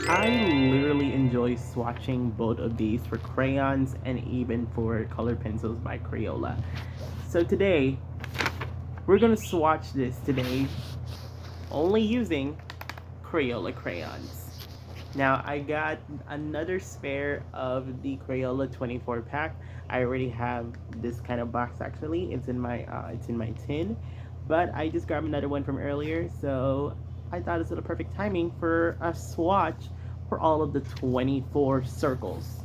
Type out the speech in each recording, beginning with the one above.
I literally enjoy swatching both of these for crayons and even for colored pencils by Crayola. So today, we're gonna swatch this today only using Crayola crayons. Now I got another spare of the Crayola 24 pack. I already have this kind of box actually. It's in my tin, but I just grabbed another one from earlier, so I thought it's the perfect timing for a swatch for all of the 24 circles.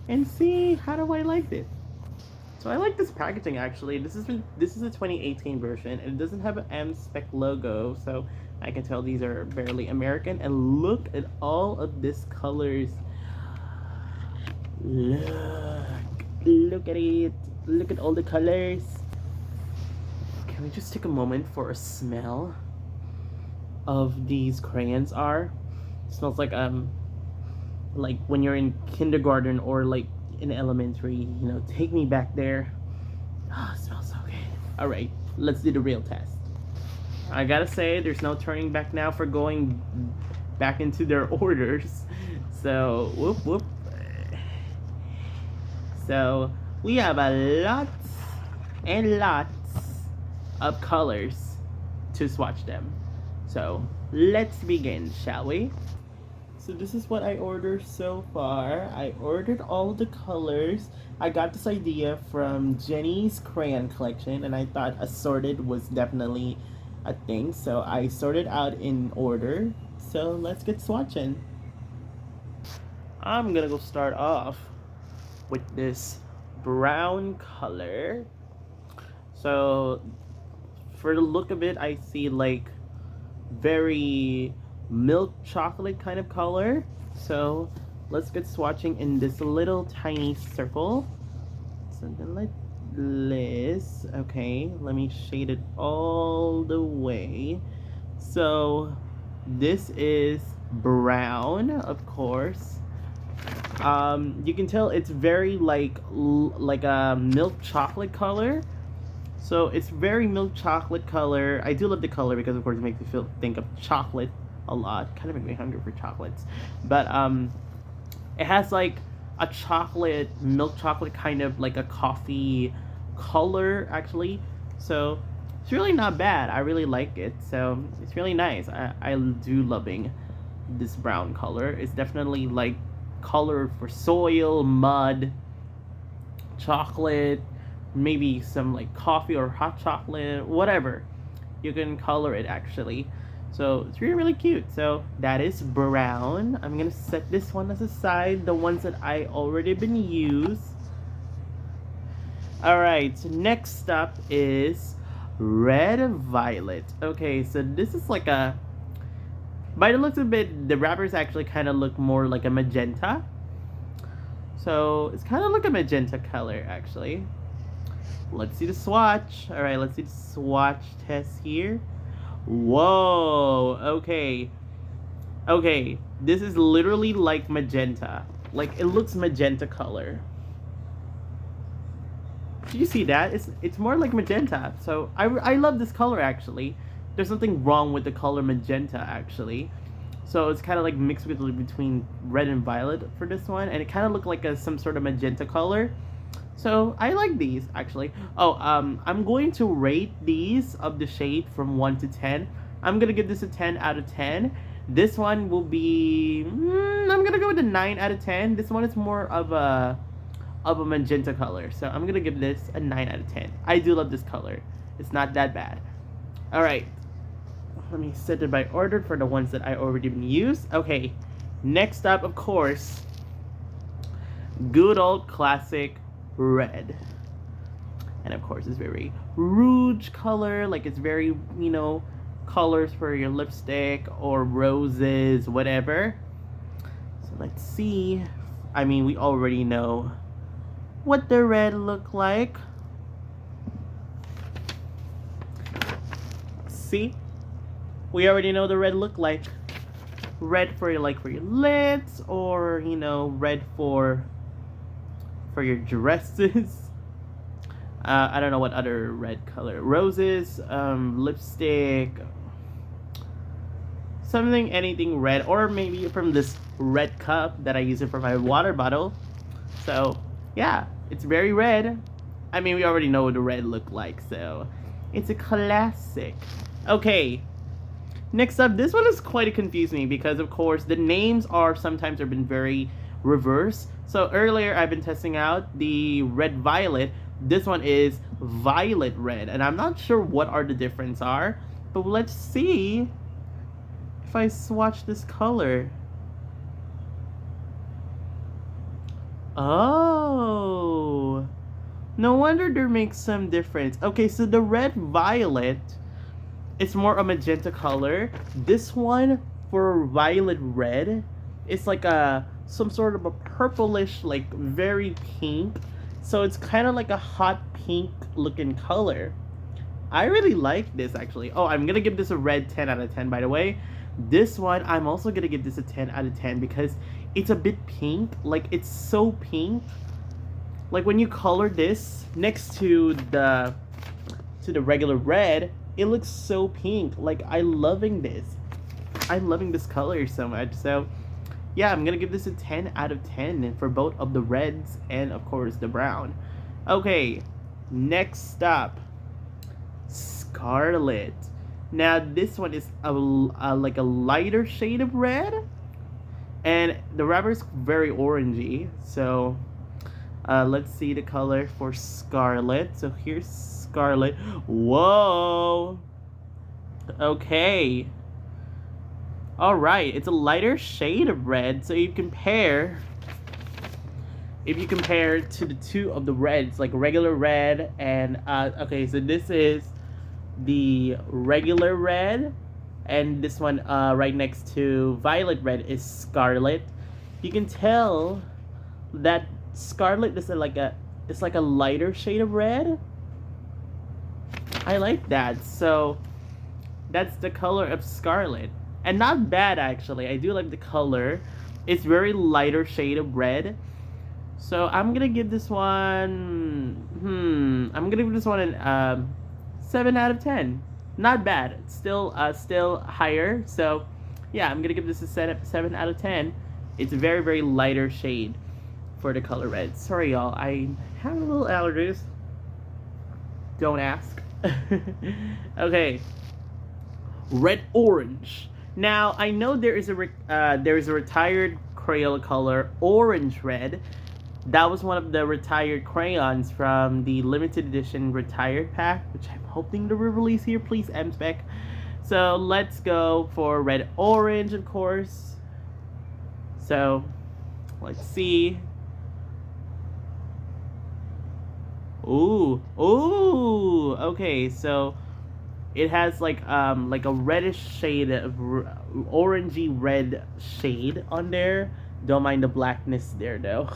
And see, how do I like this? So I like this packaging actually. This is a 2018 version and it doesn't have an M spec logo, so I can tell these are barely American. And look at all of this colors. Look at it. Look at all the colors. Can we just take a moment for a smell of these crayons are? It smells like when you're in kindergarten or like in elementary, take me back there. Oh, it smells so good. All right, let's do the real test. I gotta say, there's no turning back now for going back into their orders. So, whoop, whoop. So, we have a lot and lots of colors to swatch them. So, let's begin, shall we? So this is what I ordered so far. I ordered all the colors. I got this idea from Jenny's crayon collection and I thought assorted was definitely a thing. So I sorted out in order. So let's get swatching. I'm gonna go start off with this brown color. So for the look of it, I see like very milk chocolate kind of color. So let's get swatching in this little tiny circle. Something like this. Okay, let me shade it all the way. So this is brown, of course. You can tell it's very like a milk chocolate color. So it's very milk chocolate color. I do love the color because of course it makes me think of chocolate a lot. Kind of make me hungry for chocolates. But it has like a milk chocolate kind of like a coffee color actually. So it's really not bad. I really like it. So it's really nice. I do loving this brown color. It's definitely like color for soil, mud, chocolate, maybe some like coffee or hot chocolate, whatever. You can color it actually. So it's really, really cute. So that is brown. I'm gonna set this one as a side, the ones that I already been used. Alright, next up is red violet. Okay, so this is like a, by the looks of it, the wrappers actually kind of look more like a magenta. So it's kind of like a magenta color actually. Let's see the swatch. Alright, let's see the swatch test here. Whoa, okay. Okay, this is literally like magenta. Like, it looks magenta color. Do you see that? It's more like magenta. So, I love this color, actually. There's nothing wrong with the color magenta, actually. So, it's kind of like mixed between red and violet for this one. And it kind of looked like some sort of magenta color. So I like these actually. Oh, I'm going to rate these of the shade from 1 to 10. I'm gonna give this a 10 out of 10. This one will be, I'm gonna go with a 9 out of 10. This one is more of a magenta color, so I'm gonna give this a 9 out of 10. I do love this color. It's not that bad. All right, let me set it by order for the ones that I already been used. Okay, next up, of course, good old classic red. And of course it's very rouge color, like it's very, colors for your lipstick or roses, whatever. So let's see. I mean, we already know what the red look like. See, we already know the red look like. Red for your lips, or red for your dresses. I don't know what other red color. Roses, lipstick. something, anything red, or maybe from this red cup that I use it for my water bottle. So yeah, it's very red. I mean, we already know what the red look like, so it's a classic. Okay, next up, this one is quite confusing me because of course the names are sometimes have been very reverse. So earlier I've been testing out the red violet. This one is violet red, and I'm not sure what are the difference are, but let's see if I swatch this color. Oh, no wonder there makes some difference. Okay, so the red violet, it's more a magenta color. This one for violet red, it's like a some sort of a purplish, like very pink. So it's kind of like a hot pink looking color. I really like this actually. Oh, I'm gonna give this a red 10 out of 10 by the way. This one, I'm also gonna give this a 10 out of 10 because it's a bit pink. Like, it's so pink. Like, when you color this next to the regular red, it looks so pink. Like, I'm loving this. I'm loving this color so much. So, yeah, I'm gonna give this a 10 out of 10 for both of the reds and, of course, the brown. Okay, next up, Scarlet. Now, this one is like a lighter shade of red, and the wrapper is very orangey. So, let's see the color for Scarlet. So here's Scarlet. Whoa. Okay. All right, it's a lighter shade of red. So if you compare to the two of the reds, like regular red and okay, so this is the regular red, and this one right next to violet red is Scarlet. You can tell that Scarlet is like a lighter shade of red. I like that. So that's the color of Scarlet, and not bad actually. I do like the color. It's very lighter shade of red. So I'm gonna give this one I'm gonna give this one an 7 out of 10. Not bad. It's still higher. So yeah, I'm gonna give this a 7 out of 10. It's a very, very lighter shade for the color red. Sorry y'all, I have a little allergies. Don't ask. Okay, red orange. Now I know there is a retired Crayola color, orange red. That was one of the retired crayons from the limited edition retired pack, which I'm hoping to re-release here, please, M-Spec. So let's go for red orange, of course. So let's see. Ooh, okay, so it has like a reddish shade of orangey red shade on there. Don't mind the blackness there though.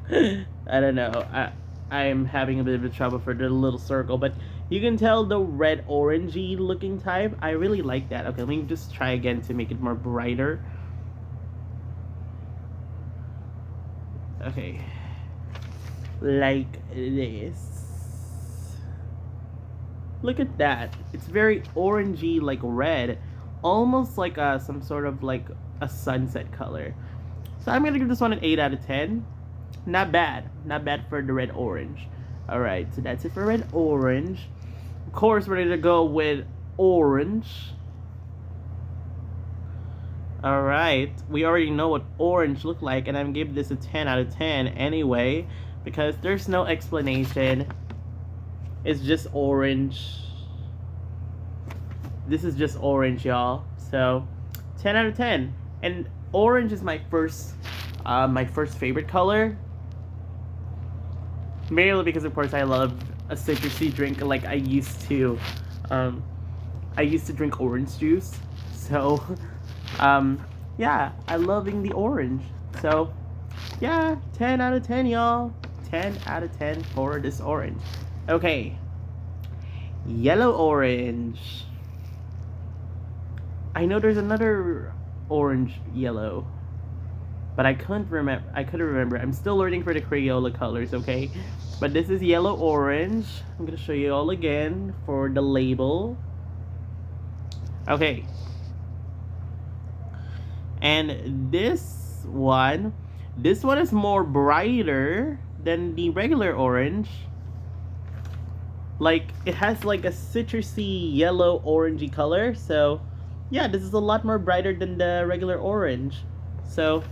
I don't know. I'm having a bit of a trouble for the little circle, but you can tell the red orangey looking type. I really like that. Okay, let me just try again to make it more brighter. Okay. Like this. Look at that. It's very orangey, like red. Almost like some sort of like a sunset color. So I'm gonna give this one an 8 out of 10. Not bad. Not bad for the red orange. Alright, so that's it for red orange. Of course, we're gonna go with orange. Alright, we already know what orange look like, and I'm giving this a 10 out of 10 anyway, because there's no explanation. It's just orange. This is just orange, y'all. So 10 out of 10. And orange is my first favorite color. Mainly because of course I love a citrusy drink. Like I used to drink orange juice. So yeah, I'm loving the orange. So yeah, 10 out of 10, y'all. 10 out of 10 for this orange. Okay, yellow orange. I know there's another orange yellow, but I couldn't remember. I'm still learning for the Crayola colors, okay? But this is yellow orange. I'm gonna show you all again for the label. Okay. And this one is more brighter than the regular orange. Like, it has like a citrusy yellow orangey color. So yeah, this is a lot more brighter than the regular orange. So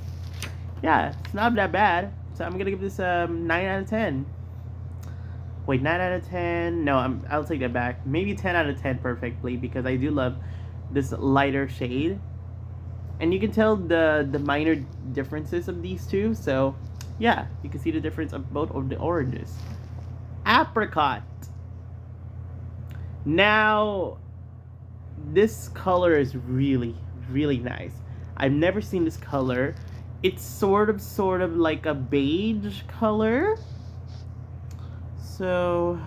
yeah, it's not that bad. So I'm gonna give this 9 out of 10. Wait, 9 out of 10? No, I'll take that back. Maybe 10 out of 10 perfectly, because I do love this lighter shade. And you can tell the minor differences of these two. So yeah, you can see the difference of both of the oranges. Apricot. Now, this color is really, really nice. I've never seen this color. It's sort of like a beige color. So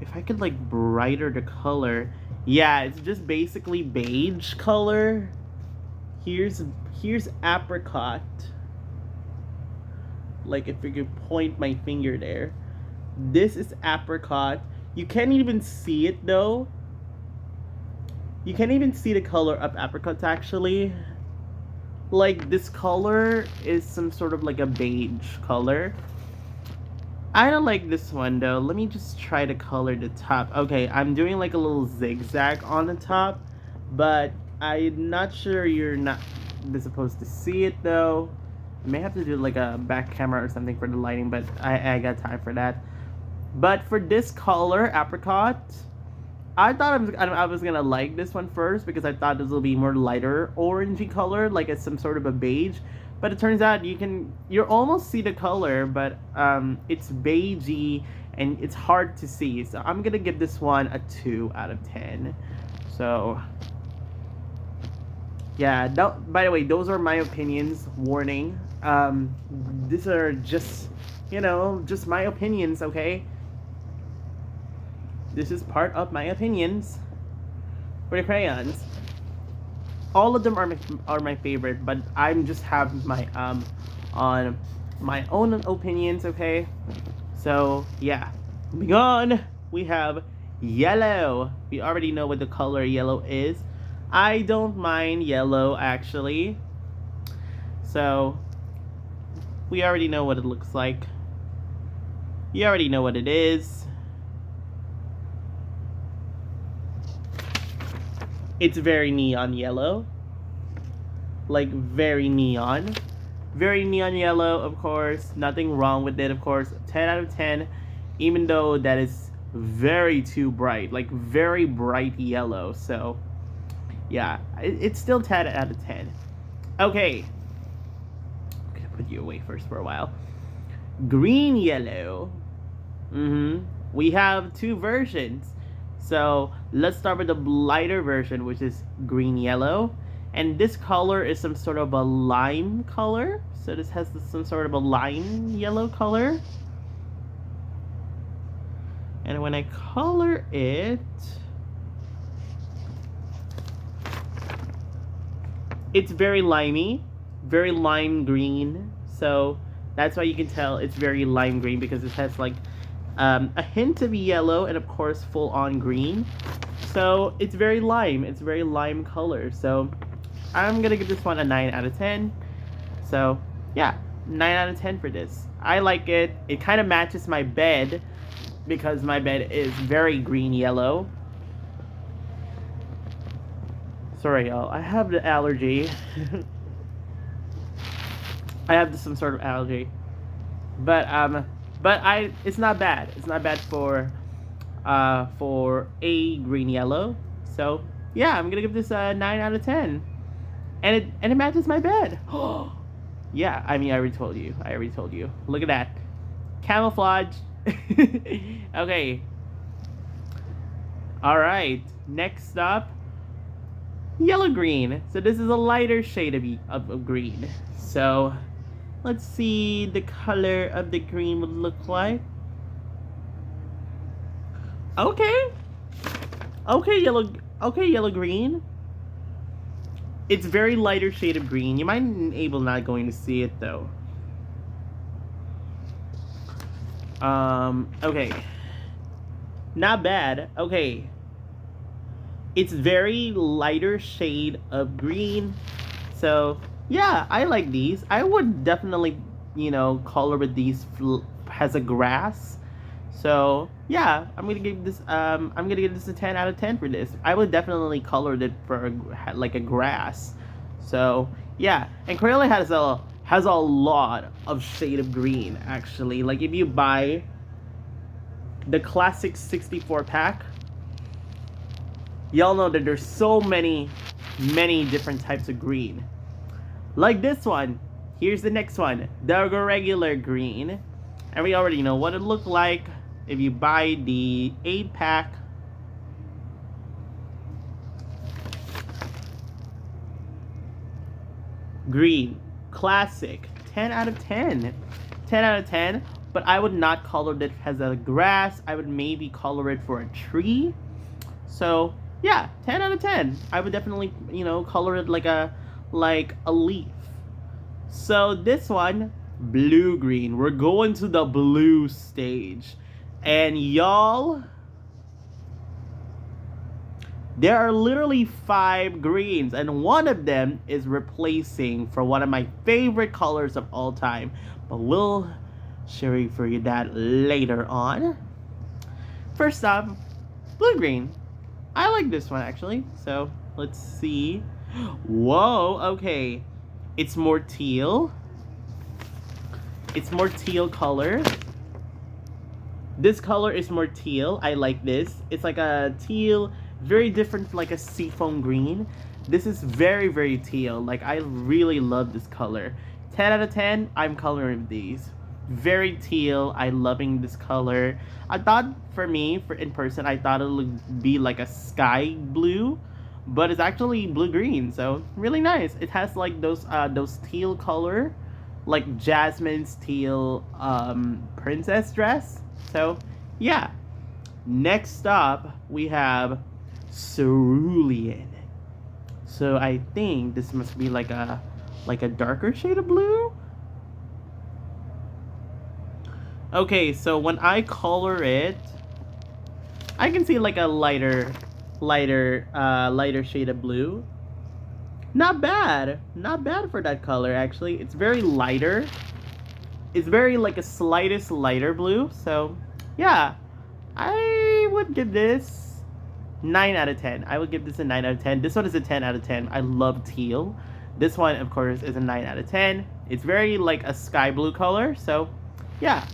if I could like brighter the color. Yeah, it's just basically beige color. Here's apricot. Like, if you could point my finger there. This is apricot. You can't even see it though. You can't even see the color of apricot actually. Like, this color is some sort of like a beige color. I don't like this one though. Let me just try to color the top. Okay, I'm doing like a little zigzag on the top, but I'm not sure you're not supposed to see it though. I may have to do like a back camera or something for the lighting, but I got time for that. But for this color, apricot, I thought I was gonna like this one first, because I thought this will be more lighter orangey color, like it's some sort of a beige. But it turns out you almost see the color, but it's beigey and it's hard to see. So I'm gonna give this one a 2 out of 10. So yeah, by the way, those are my opinions. Warning. These are just, just my opinions, okay? This is part of my opinions for the crayons. All of them are my favorite, but I'm just have my on my own opinions, okay? So yeah, moving on, we have yellow. We already know what the color yellow is. I don't mind yellow actually. So we already know what it looks like. You already know what it is. It's very neon yellow. Like, very neon. Very neon yellow, of course. Nothing wrong with it, of course. 10 out of 10. Even though that is very too bright. Like, very bright yellow. So, yeah. It's still 10 out of 10. Okay. I'm gonna put you away first for a while. Green yellow. We have two versions. So let's start with the lighter version, which is green yellow. And this color is some sort of a lime color. So this has some sort of a lime yellow color. And when I color it, it's very limey, very lime green. So that's why you can tell it's very lime green, because it has like a hint of yellow and of course full on green. So it's very lime. It's very lime color. So I'm gonna give this one a 9 out of 10. So yeah, 9 out of 10 for this. I like it. It kind of matches my bed, because my bed is very green yellow. Sorry y'all, I have the allergy. I have some sort of allergy. But it's not bad. It's not bad for a green yellow. So yeah, I'm gonna give this a 9 out of 10. And it matches my bed. Yeah, I mean, I already told you. Look at that. Camouflage. Okay. Alright. Next up, yellow green. So this is a lighter shade of green. So let's see the color of the green would look like. Okay, yellow green. It's very lighter shade of green. You might be able not going to see it though. Okay. Not bad. Okay. It's very lighter shade of green. So, yeah, I like these. I would definitely, color with these as a grass. So, yeah, I'm gonna give this a 10 out of 10 for this. I would definitely color it for like a grass. So, yeah, and Crayola has a lot of shade of green actually. Like if you buy the classic 64 pack, y'all know that there's so many different types of green. Like this one. Here's the next one. The regular green. And we already know what it looked like if you buy the 8 pack. Green. Classic. 10 out of 10. 10 out of 10. But I would not color it as a grass. I would maybe color it for a tree. So, yeah, 10 out of 10. I would definitely, color it like a leaf. So this one, blue green. We're going to the blue stage. And y'all, there are literally 5 greens, and one of them is replacing for one of my favorite colors of all time. But we'll share for you that later on. First off, blue green. I like this one actually. So let's see. Whoa, okay. It's more teal. It's more teal color. This color is more teal. I like this. It's like a teal, very different from like a seafoam green. This is very, very teal. Like I really love this color. 10 out of 10, I'm coloring these. Very teal. I'm loving this color. I thought for me, for in person, I thought it would be like a sky blue, but it's actually blue green. So really nice. It has like those teal color, like Jasmine's teal princess dress. So yeah. Next up we have cerulean. So I think this must be like a darker shade of blue. Okay, so when I color it, I can see like a lighter shade of blue. Not bad. Not bad for that color actually. It's very lighter. It's very like a slightest lighter blue. So, yeah. I would give this 9 out of 10. I would give this a 9 out of 10. This one is a 10 out of 10. I love teal. This one, of course, is a 9 out of 10. It's very like a sky blue color. So, yeah.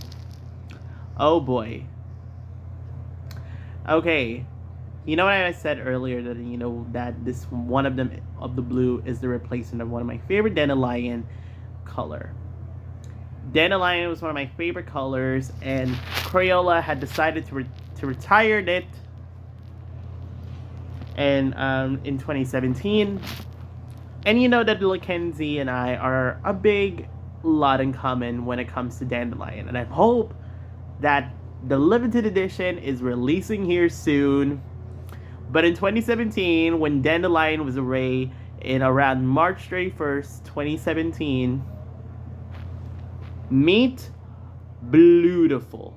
Oh boy. Okay. You know what I said earlier that that this one of them of the blue is the replacement of one of my favorite dandelion color. Dandelion was one of my favorite colors, and Crayola had decided to retire it and in 2017. And you know that Mackenzie and I are a big lot in common when it comes to dandelion, and I hope that the limited edition is releasing here soon. But in 2017, when Dandelion was arrayed in around March 31st, 2017, meet Bluetiful.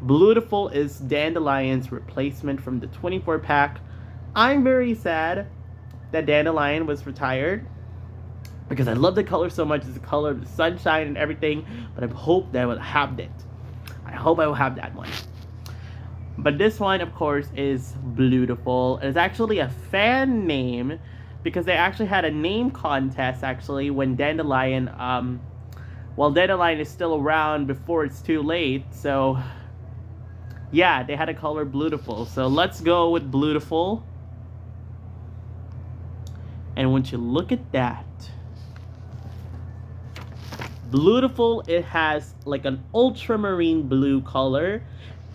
Bluetiful is Dandelion's replacement from the 24 pack. I'm very sad that Dandelion was retired because I love the color so much. It's the color of the sunshine and everything, but I hope that I will have it. I hope I will have that one. But this one, of course, is Bluetiful. It's actually a fan name because they actually had a name contest actually when Dandelion, while Dandelion is still around before it's too late. So, yeah, they had a color Bluetiful. So let's go with Bluetiful. And once you look at that, Bluetiful, it has like an ultramarine blue color.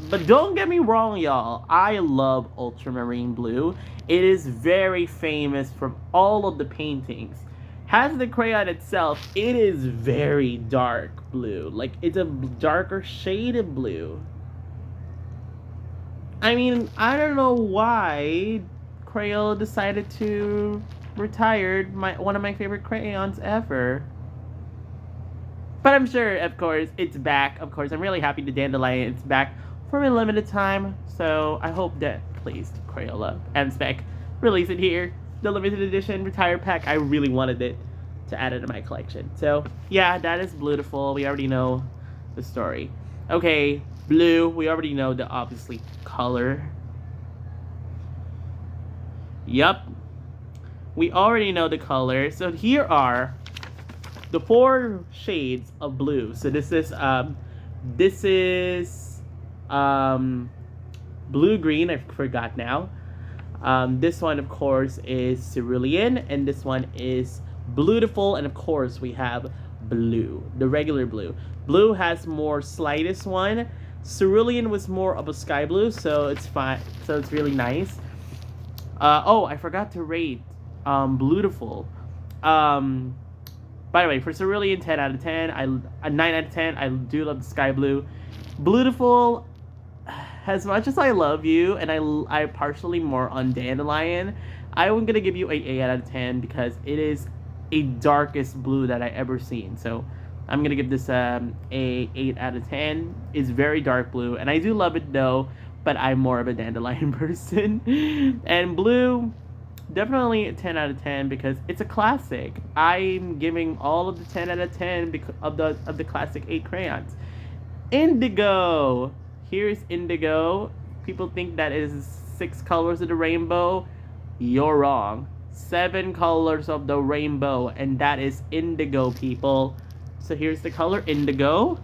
But don't get me wrong, y'all. I love ultramarine blue. It is very famous from all of the paintings. Has the crayon itself, it is very dark blue. Like, it's a darker shade of blue. I mean, I don't know why Crayola decided to retire one of my favorite crayons ever. But I'm sure, of course, it's back. Of course, I'm really happy the Dandelion it's back for a limited time. So I hope that, please, Crayola and Spec, release it here. The limited edition retire pack. I really wanted it to add it to my collection. So yeah, that is beautiful. We already know the story. Okay, blue. We already know the obviously color. Yup. We already know the color. So here are the 4 shades of blue. So this is blue green. I forgot now. This one, of course, is cerulean, and this one is beautiful, and of course we have blue, the regular blue. Blue has more slightest one. Cerulean was more of a sky blue, so it's fine. So it's really nice. Oh, I forgot to rate beautiful. By the way, for cerulean, 10 out of 10. A 9 out of 10. I do love the sky blue. Beautiful. As much as I love you, and I partially more on Dandelion, I'm gonna give you a 8 out of 10 because it is a darkest blue that I ever seen. So I'm gonna give this a 8 out of 10. It's very dark blue, and I do love it though, but I'm more of a Dandelion person. And blue, definitely a 10 out of 10 because it's a classic. I'm giving all of the 10 out of 10 because of the classic 8 crayons. Indigo. Here's indigo. People think that is 6 colors of the rainbow. You're wrong. 7 colors of the rainbow, and that is indigo, people. So here's the color indigo.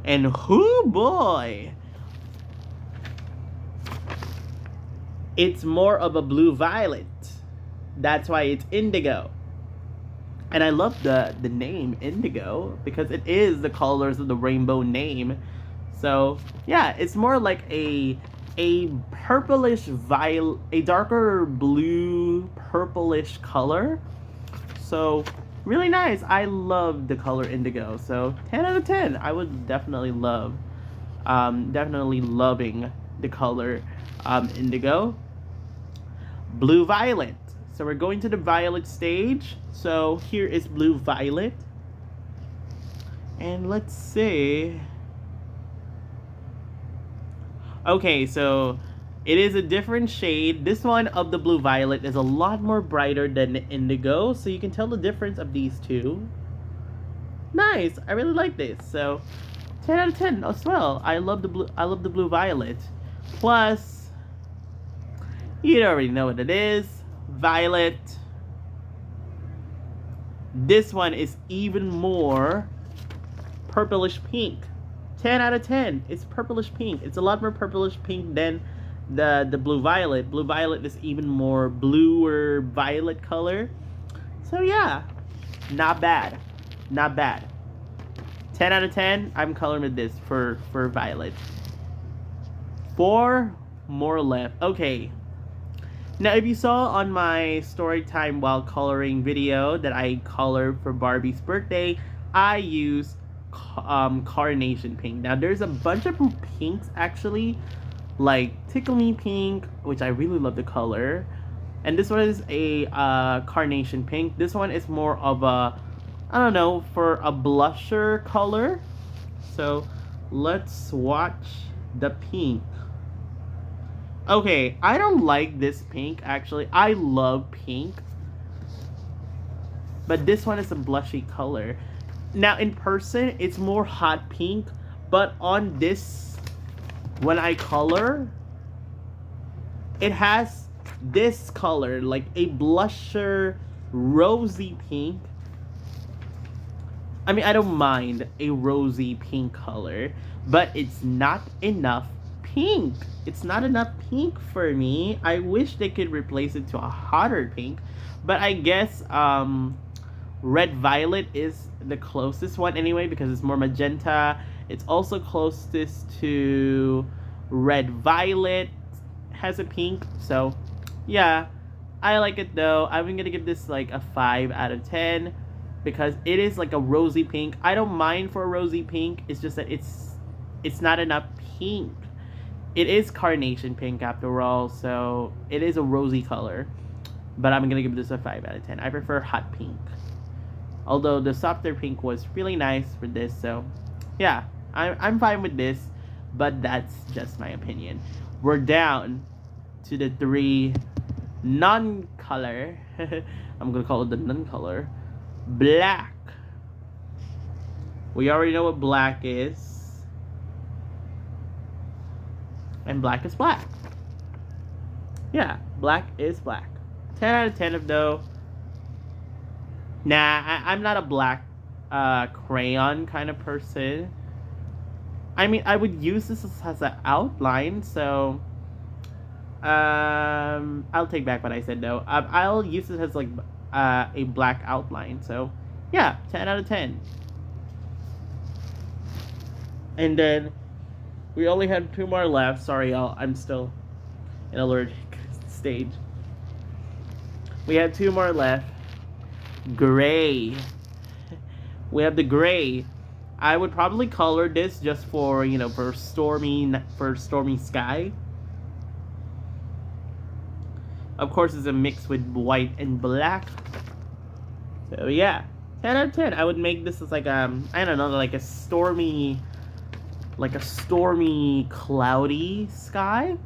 And whoo boy, it's more of a blue violet. That's why it's indigo. And I love the name indigo because it is the colors of the rainbow name. So yeah, it's more like a purplish violet, a darker blue purplish color. So really nice. I love the color indigo. So 10 out of 10. I would definitely love, definitely loving the color indigo. Blue violet. So we're going to the violet stage. So here is blue violet. And let's see. Okay, so it is a different shade. This one of the blue violet is a lot more brighter than the indigo. So you can tell the difference of these two. Nice. I really like this. So 10 out of 10 as well. I love the blue violet. Plus, you already know what it is. Violet. This one is even more purplish pink. 10 out of 10. It's purplish pink. It's a lot more purplish pink than the blue violet. Blue violet is even more bluer violet color. So yeah, not bad. Not bad. 10 out of 10. I'm coloring with this for violet. 4 more left. Okay. Now, if you saw on my story time while coloring video that I colored for Barbie's birthday, I used carnation pink. Now, there's a bunch of pinks actually, like Tickle Me Pink, which I really love the color. And this one is a carnation pink. This one is more of a, I don't know, for a blusher color. So, let's swatch the pink. Okay, I don't like this pink, actually. I love pink. But this one is a blushy color. Now, in person, it's more hot pink. But on this, when I color, it has this color, like a blusher, rosy pink. I mean, I don't mind a rosy pink color, but it's not enough pink. It's not enough pink for me. I wish they could replace it to a hotter pink, but I guess red violet is the closest one anyway because it's more magenta. It's also closest to red violet, has a pink. So yeah, I like it though. I'm gonna give this like a 5 out of 10 because it is like a rosy pink. I don't mind for a rosy pink. It's just that it's not enough pink. It is carnation pink after all, so it is a rosy color. But I'm gonna give this a 5 out of 10. I prefer hot pink. Although the softer pink was really nice for this, so yeah, I'm fine with this, but that's just my opinion. We're down to the three non-color. I'm gonna call it the non-color. Black. We already know what black is. And black is black. Yeah, black is black. 10 out of 10 of though. Nah, I'm not a black crayon kind of person. I mean, I would use this as an outline, so I'll take back what I said though. I'll use it as like a black outline. So yeah, 10 out of 10. And then we only had two more left. Sorry, y'all. I'm still in allergic stage. We have two more left. Gray. We have the gray. I would probably color this just for, you know, for stormy sky. Of course, it's a mix with white and black. So yeah, 10 out of 10. I would make this as like I don't know, like a stormy cloudy sky.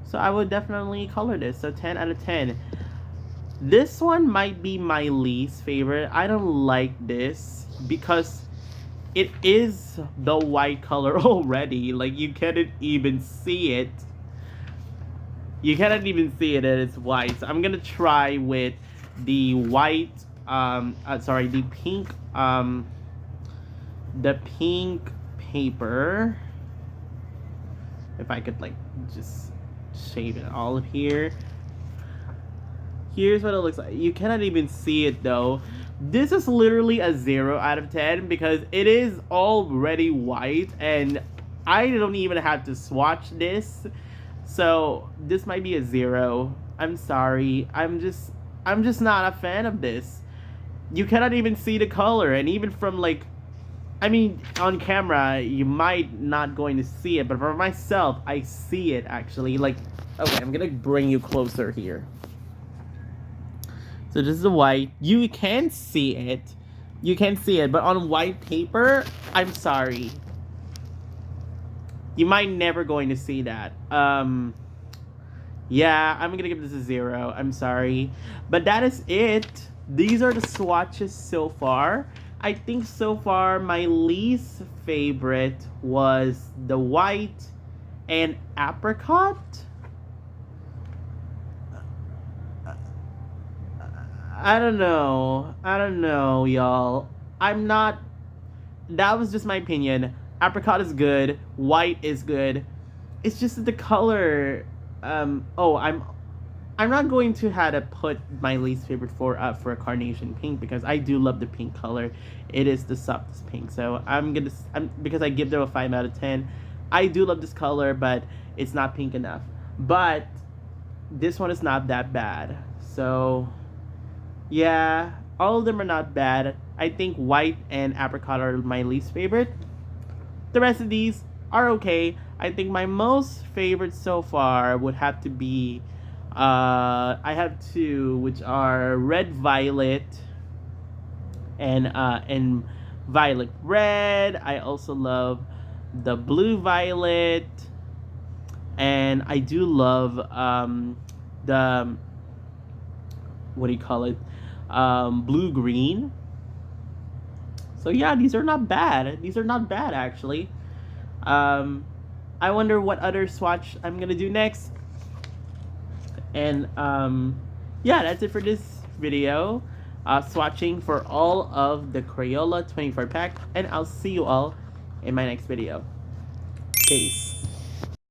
So I would definitely color this. So 10 out of 10. This one might be my least favorite. I don't like this because it is the white color already. Like, you cannot even see it. You cannot even see it and it's white. So I'm gonna try with the white, the pink paper. If I could like just shade it all of here. Here's what it looks like. You cannot even see it though. This is literally a 0 out of 10 because it is already white and I don't even have to swatch this. So this might be a 0. I'm sorry. I'm just not a fan of this. You cannot even see the color, and even from like, I mean, on camera you might not going to see it, but for myself I see it actually. Like, okay, I'm gonna bring you closer here. So this is the white. You can see it. You can see it, but on white paper, I'm sorry. You might never going to see that. Yeah, I'm gonna give this a 0. I'm sorry. But that is it. These are the swatches so far. I think so far my least favorite was the white and apricot. I don't know, y'all. That was just my opinion. Apricot is good. White is good. It's just that the color. I'm not going to have to put my least favorite for a carnation pink because I do love the pink color. It is the softest pink. So because I give them a 5 out of 10. I do love this color, but it's not pink enough. But this one is not that bad. So yeah, all of them are not bad. I think white and apricot are my least favorite. The rest of these are okay. I think my most favorite so far would have to be, I have two, which are red violet and violet red. I also love the blue violet, and I do love the, what do you call it, blue green. So yeah, these are not bad. These are not bad actually. I wonder what other swatch I'm gonna do next. And yeah, that's it for this video. Swatching for all of the Crayola 24 pack, and I'll see you all in my next video. Peace.